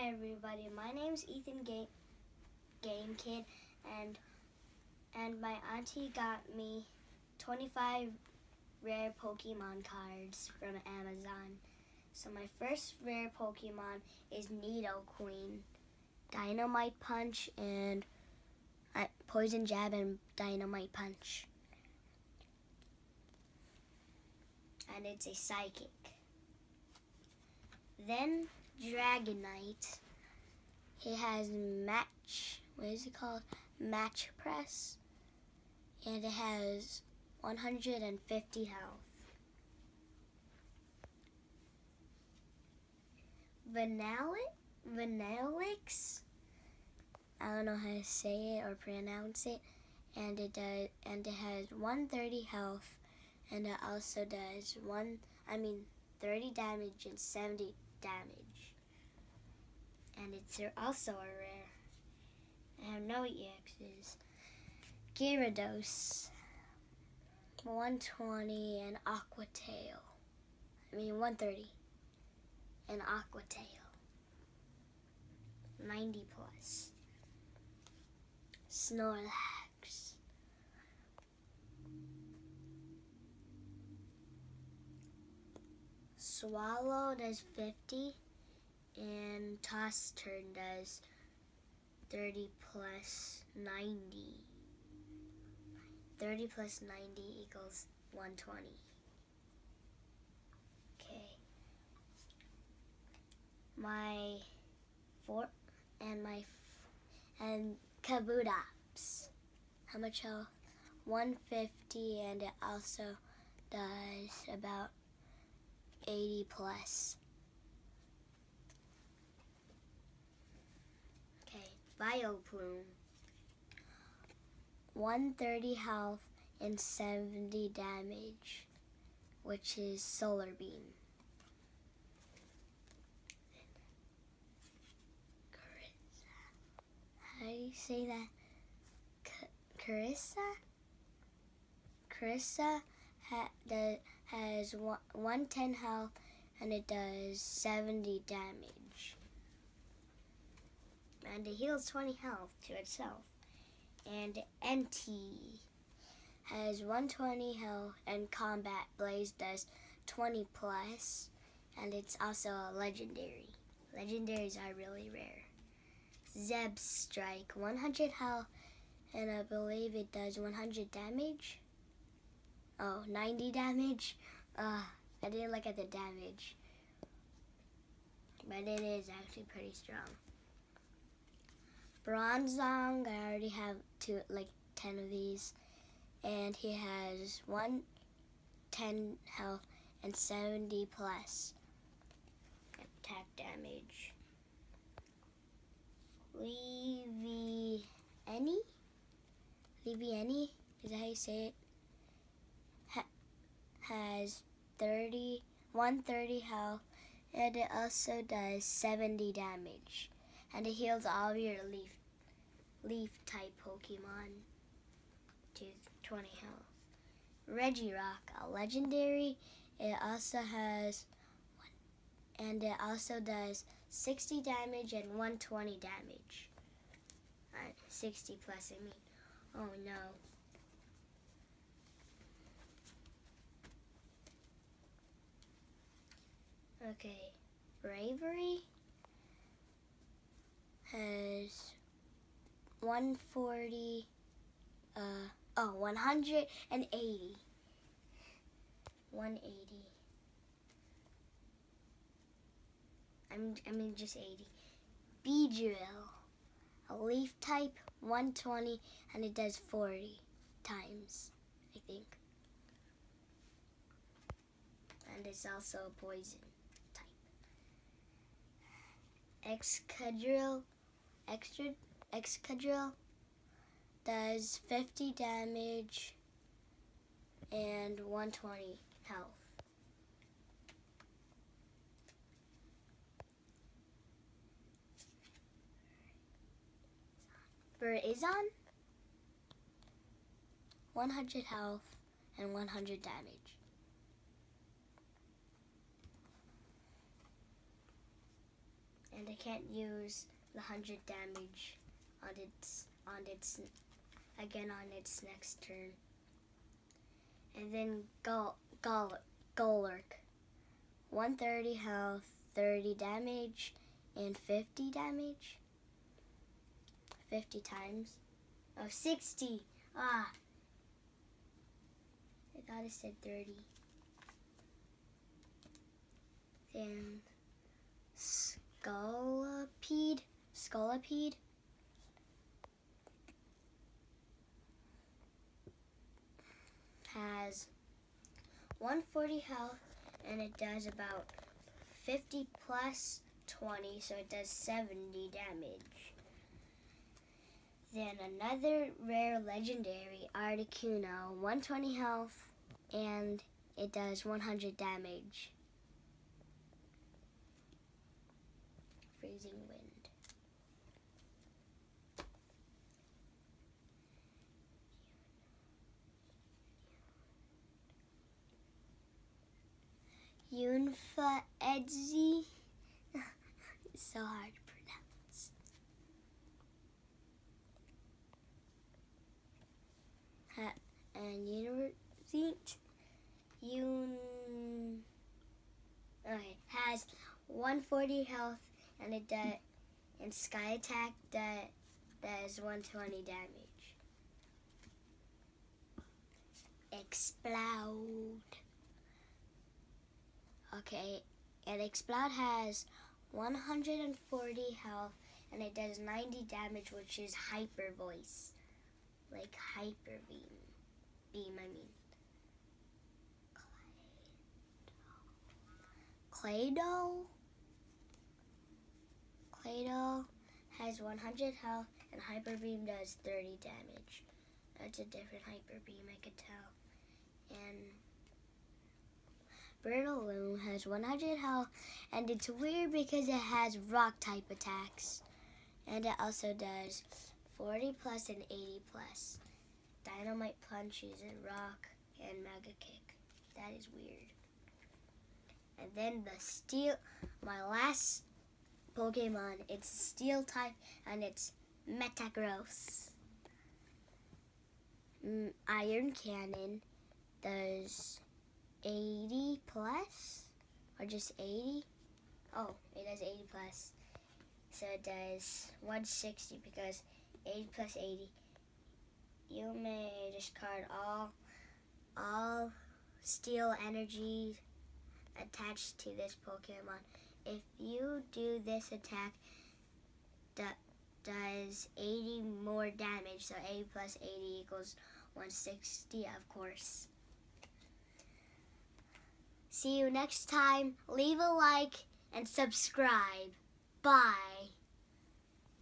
everybody, my name's Ethan GameKid, and my auntie got me 25 rare Pokemon cards from Amazon. So my first rare Pokemon is Nidoqueen, Dynamite Punch, and Poison Jab and Dynamite Punch. And it's a psychic. Then Dragonite. He has Match Press. And it has 150 health. Vanillix. I don't know how to say it or pronounce it. And it has 130 health. And it also does 30 damage and 70 damage. And it's also a rare. I have no EXs. Gyarados, 120 and Aquatail. 130 and Aquatail. 90 plus. Snorlax. Swallow does 50 and Toss Turn does 30 plus 90. 30 plus 90 equals 120. Okay. And Kabutops. How much health? 150, and it also does about 80 plus. Okay, Vileplume. 130 health and 70 damage, which is Solar Beam. How do you say that? Carissa has 110 health and it does 70 damage. And it heals 20 health to itself. And NT has 120 health and Combat Blaze does 20 plus. And it's also a legendary. Legendaries are really rare. Zeb Strike, 100 health, and I believe it does 100 damage. 90 damage. I didn't look at the damage, but it is actually pretty strong. Bronzong, I already have 10 of these, and he has 110 health and 70 plus attack damage. Levieni, is that how you say it? Has 130 health, and it also does 70 damage. And it heals all of your leaf type Pokemon to 20 health. Regirock, a legendary, it also does 60 damage and 120 damage. 60 plus, Oh no. Okay, Bravery has 140, 180. 180. Just 80. Beedrill, a leaf type, 120, and it does 40 times, I think. And it's also a poison type. Excadrill does 50 damage and 120 health. Verizon, 100 health and 100 damage. and it can't use the 100 damage on its next turn. And then Golurk, 130 health, 30 damage, and 50 damage. 50 times. Oh, 60. I thought it said 30. Then Scolipede has 140 health, and it does about 50 plus 20, so it does 70 damage. Then another rare legendary, Articuno, 120 health, and it does 100 damage. Freezing wind. Yunfa-Edzi. It's so hard to pronounce. And has 140 health, and it does, and Sky Attack does 120 damage. Explode. Okay, and Explode has 140 health, and it does 90 damage, which is Hyper Voice. Like Hyper Beam, I mean. Claydol has 100 health, and Hyper Beam does 30 damage. That's a different Hyper Beam, I could tell. And Brittle has 100 health, and it's weird because it has rock type attacks. And it also does 40 plus and 80 plus. Dynamite Punch uses rock and Mega Kick. That is weird. And then my last Pokemon, it's Steel type, and it's Metagross. Iron Cannon does 80 plus, or just 80? Oh, it does 80 plus. So it does 160 because 80 plus 80. You may discard all steel energy attached to this Pokemon. If you do this attack, does 80 more damage, so 80 plus 80 equals 160, of course. See you next time. Leave a like and subscribe. Bye.